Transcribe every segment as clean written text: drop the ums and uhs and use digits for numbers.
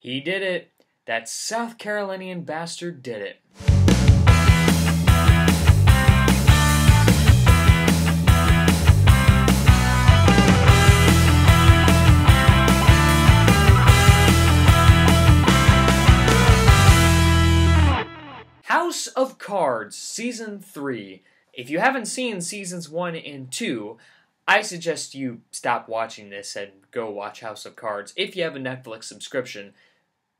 He did it. That South Carolinian bastard did it. House of Cards, Season 3. If you haven't seen Seasons 1 and 2, I suggest you stop watching this and go watch House of Cards if you have a Netflix subscription.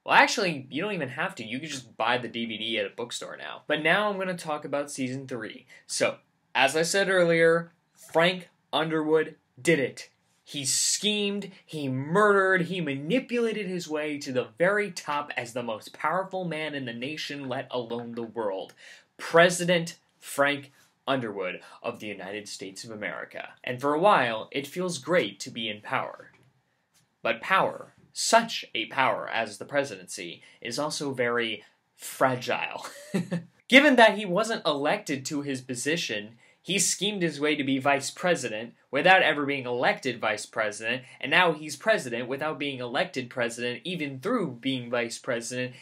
Well, actually, you don't even have to. You can just buy the DVD at a bookstore now. But now I'm going to talk about Season 3. So, as I said earlier, Frank Underwood did it. He schemed, he murdered, he manipulated his way to the very top as the most powerful man in the nation, let alone the world. President Frank Underwood of the United States of America. And for a while, it feels great to be in power. But power, such a power as the presidency, is also very fragile. Given that he wasn't elected to his position, he schemed his way to be vice president without ever being elected vice president, and now he's president without being elected president, even through being vice president.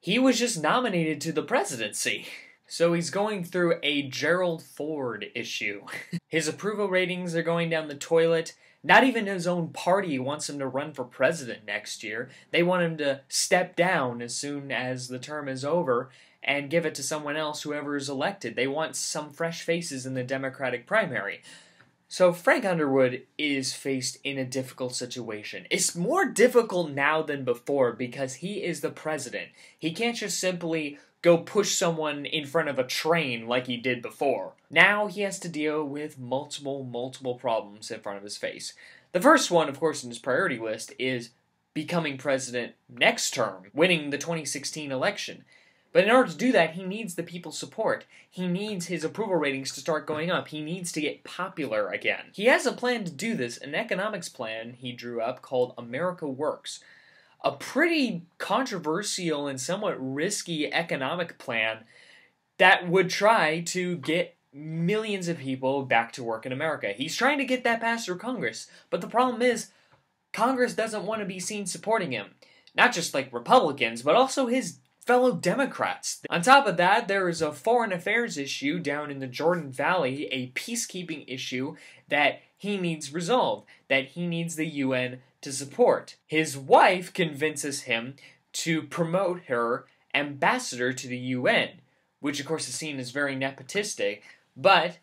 He was just nominated to the presidency. So he's going through a Gerald Ford issue. His approval ratings are going down the toilet. Not even his own party wants him to run for president next year. They want him to step down as soon as the term is over and give it to someone else, whoever is elected. They want some fresh faces in the Democratic primary. So Frank Underwood is faced in a difficult situation. It's more difficult now than before because he is the president. He can't just simply go push someone in front of a train like he did before. Now he has to deal with multiple problems in front of his face. The first one, of course, in his priority list is becoming president next term, winning the 2016 election. But in order to do that, he needs the people's support. He needs his approval ratings to start going up. He needs to get popular again. He has a plan to do this, an economics plan he drew up called America Works. A pretty controversial and somewhat risky economic plan that would try to get millions of people back to work in America. He's trying to get that passed through Congress, but the problem is Congress doesn't want to be seen supporting him. Not just like Republicans, but also his fellow Democrats. On top of that, there is a foreign affairs issue down in the Jordan Valley, a peacekeeping issue that he needs resolved, that he needs the UN to support. His wife convinces him to promote her ambassador to the UN, which of course is seen as very nepotistic, but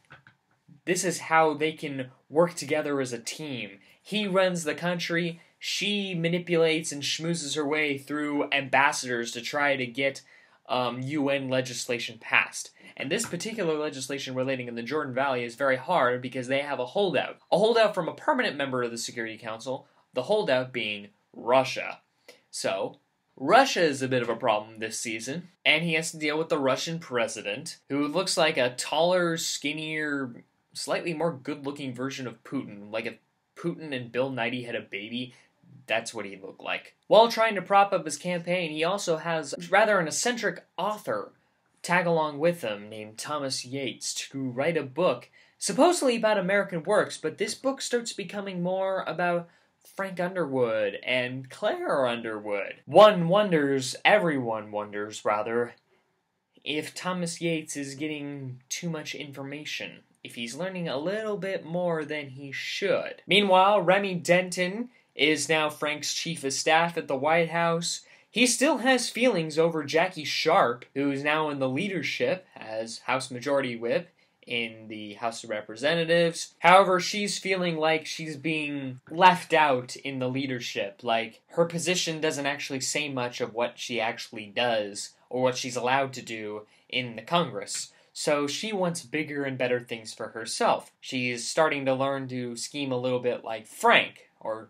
this is how they can work together as a team. He runs the country, she manipulates and schmoozes her way through ambassadors to try to get UN legislation passed. And this particular legislation relating in the Jordan Valley is very hard because they have a holdout. A holdout from a permanent member of the Security Council, the holdout being Russia. So, Russia is a bit of a problem this season, and he has to deal with the Russian president, who looks like a taller, skinnier, slightly more good-looking version of Putin. Like if Putin and Bill Nighy had a baby, that's what he'd look like. While trying to prop up his campaign, he also has rather an eccentric author tag along with him named Thomas Yates to write a book supposedly about American works, but this book starts becoming more about Frank Underwood and Claire Underwood. Everyone wonders, if Thomas Yates is getting too much information, if he's learning a little bit more than he should. Meanwhile, Remy Denton is now Frank's chief of staff at the White House. He still has feelings over Jackie Sharp, who is now in the leadership as House Majority Whip in the House of Representatives. However, she's feeling like she's being left out in the leadership, like her position doesn't actually say much of what she actually does or what she's allowed to do in the Congress. So she wants bigger and better things for herself. She's starting to learn to scheme a little bit like Frank, or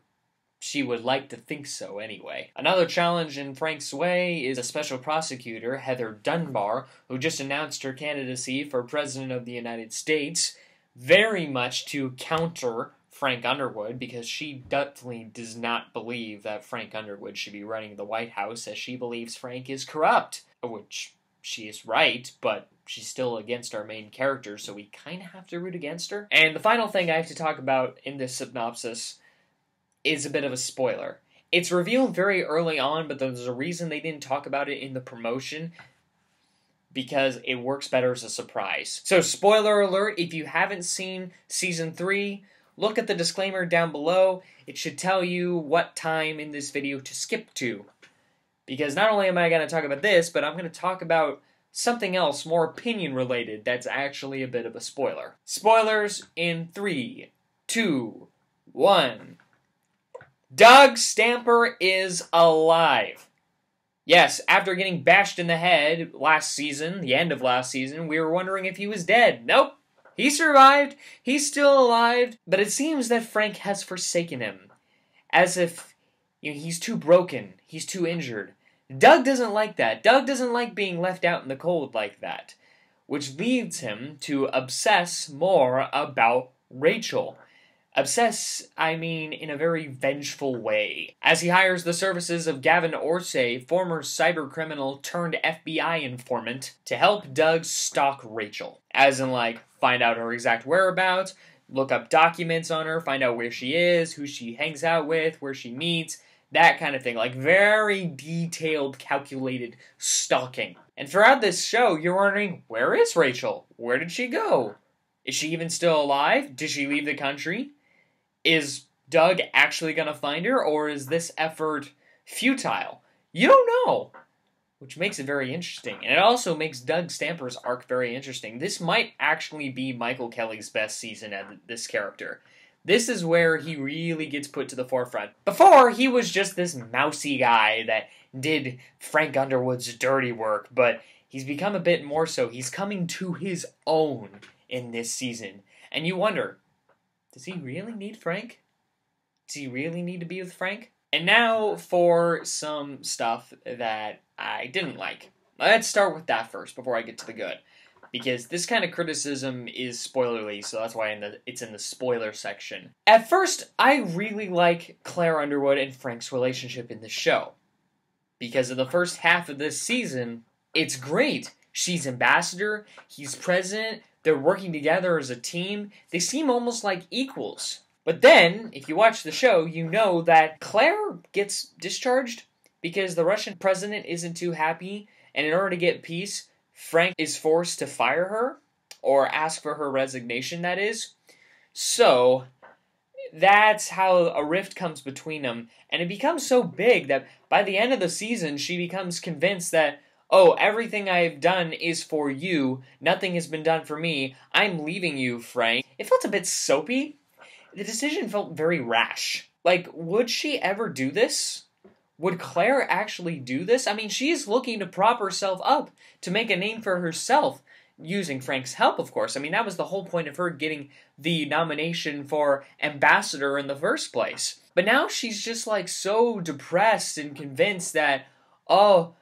she would like to think so anyway. Another challenge in Frank's way is a special prosecutor, Heather Dunbar, who just announced her candidacy for President of the United States, very much to counter Frank Underwood, because she definitely does not believe that Frank Underwood should be running the White House, as she believes Frank is corrupt, which she is right, but she's still against our main character, so we kind of have to root against her. And the final thing I have to talk about in this synopsis is a bit of a spoiler. It's revealed very early on, but there's a reason they didn't talk about it in the promotion, because it works better as a surprise. So, spoiler alert, if you haven't seen Season 3, look at the disclaimer down below. It should tell you what time in this video to skip to. Because not only am I going to talk about this, but I'm going to talk about something else more opinion-related that's actually a bit of a spoiler. Spoilers in 3, 2, 1. Doug Stamper is alive. Yes, after getting bashed in the head last season, the end of last season, we were wondering if he was dead. Nope. He survived. He's still alive. But it seems that Frank has forsaken him. As if he's too broken. He's too injured. Doug doesn't like that. Doug doesn't like being left out in the cold like that. Which leads him to obsess more about Rachel. Obsess, I mean, in a very vengeful way. As he hires the services of Gavin Orsay, former cybercriminal turned FBI informant, to help Doug stalk Rachel. As in, like, find out her exact whereabouts, look up documents on her, find out where she is, who she hangs out with, where she meets, that kind of thing. Like, very detailed, calculated stalking. And throughout this show, you're wondering, where is Rachel? Where did she go? Is she even still alive? Did she leave the country? Is Doug actually going to find her, or is this effort futile? You don't know, which makes it very interesting. And it also makes Doug Stamper's arc very interesting. This might actually be Michael Kelly's best season as this character. This is where he really gets put to the forefront. Before, he was just this mousy guy that did Frank Underwood's dirty work, but he's become a bit more so. He's coming to his own in this season. And you wonder, does he really need Frank? Does he really need to be with Frank? And now for some stuff that I didn't like. Let's start with that first before I get to the good. Because this kind of criticism is spoilerly, so that's why it's in the spoiler section. At first, I really like Claire Underwood and Frank's relationship in the show. Because of the first half of this season, it's great. She's ambassador, he's president, they're working together as a team. They seem almost like equals. But then, if you watch the show, you know that Claire gets discharged because the Russian president isn't too happy, and in order to get peace, Frank is forced to fire her, or ask for her resignation, that is. So, that's how a rift comes between them, and it becomes so big that by the end of the season, she becomes convinced that, oh, everything I've done is for you, nothing has been done for me, I'm leaving you, Frank. It felt a bit soapy. The decision felt very rash. Like, would she ever do this? Would Claire actually do this? I mean, she's looking to prop herself up, to make a name for herself, using Frank's help, of course. I mean, that was the whole point of her getting the nomination for ambassador in the first place. But now she's just, like, so depressed and convinced that, oh,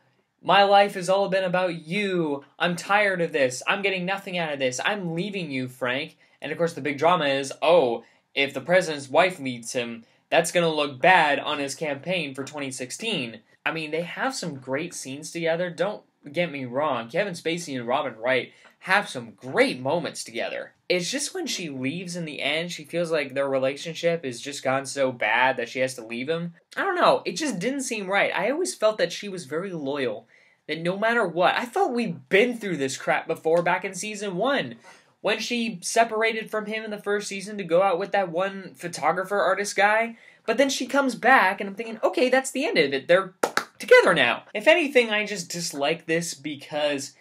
my life has all been about you. I'm tired of this. I'm getting nothing out of this. I'm leaving you, Frank. And, of course, the big drama is, oh, if the president's wife leaves him, that's going to look bad on his campaign for 2016. I mean, they have some great scenes together. Don't get me wrong. Kevin Spacey and Robin Wright have some great moments together. It's just when she leaves in the end, she feels like their relationship has just gone so bad that she has to leave him. I don't know. It just didn't seem right. I always felt that she was very loyal. That no matter what, I felt we'd been through this crap before back in season 1. When she separated from him in the first season to go out with that one photographer artist guy. But then she comes back and I'm thinking, okay, that's the end of it. They're together now. If anything, I just dislike this because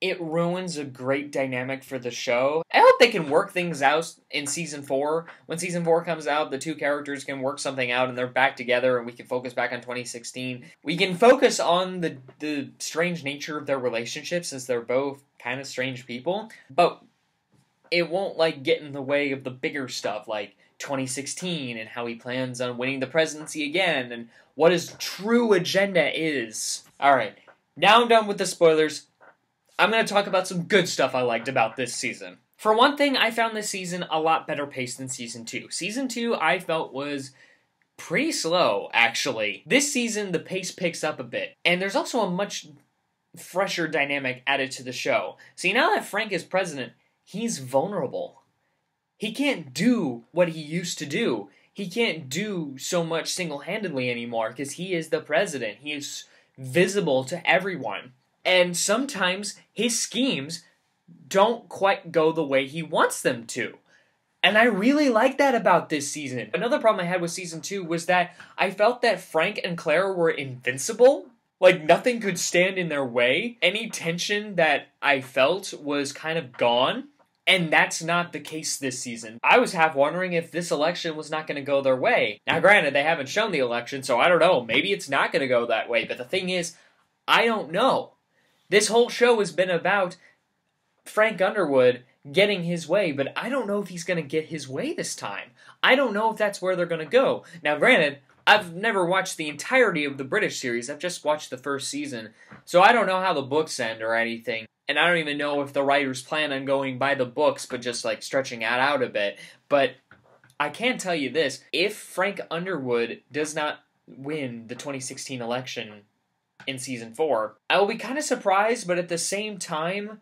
it ruins a great dynamic for the show. I hope they can work things out in Season 4. When Season 4 comes out, the two characters can work something out and they're back together and we can focus back on 2016. We can focus on the strange nature of their relationship since they're both kind of strange people. But it won't, like, get in the way of the bigger stuff, like 2016 and how he plans on winning the presidency again and what his true agenda is. Alright, now I'm done with the spoilers. I'm going to talk about some good stuff I liked about this season. For one thing, I found this season a lot better paced than Season 2. Season 2, I felt, was pretty slow, actually. This season, the pace picks up a bit. And there's also a much fresher dynamic added to the show. See, now that Frank is president, he's vulnerable. He can't do what he used to do. he can't do so much single-handedly anymore because he is the president. He is visible to everyone. And sometimes his schemes don't quite go the way he wants them to. And I really like that about this season. Another problem I had with season 2 was that I felt that Frank and Claire were invincible. Like, nothing could stand in their way. Any tension that I felt was kind of gone. And that's not the case this season. I was half wondering if this election was not going to go their way. Now, granted, they haven't shown the election, so I don't know. Maybe it's not going to go that way. But the thing is, I don't know. This whole show has been about Frank Underwood getting his way, but I don't know if he's going to get his way this time. I don't know if that's where they're going to go. Now, granted, I've never watched the entirety of the British series. I've just watched the first season, so I don't know how the books end or anything. And I don't even know if the writers plan on going by the books, but just, like, stretching it out a bit. But I can tell you this. If Frank Underwood does not win the 2016 election in Season 4, I will be kind of surprised, but at the same time,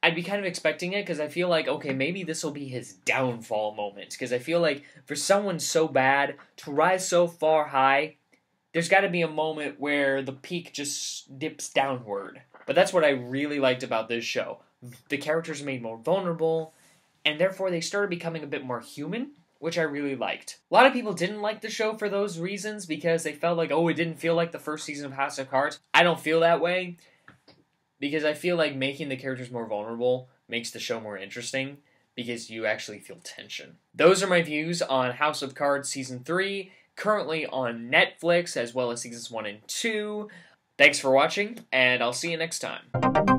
I'd be kind of expecting it, because I feel like, okay, maybe this will be his downfall moment. Because I feel like, for someone so bad, to rise so far high, there's got to be a moment where the peak just dips downward. But that's what I really liked about this show. The characters are made more vulnerable, and therefore they started becoming a bit more human, which I really liked. A lot of people didn't like the show for those reasons, because they felt like, oh, it didn't feel like the first season of House of Cards. I don't feel that way, because I feel like making the characters more vulnerable makes the show more interesting, because you actually feel tension. Those are my views on House of Cards Season 3, currently on Netflix, as well as Seasons 1 and 2. Thanks for watching, and I'll see you next time.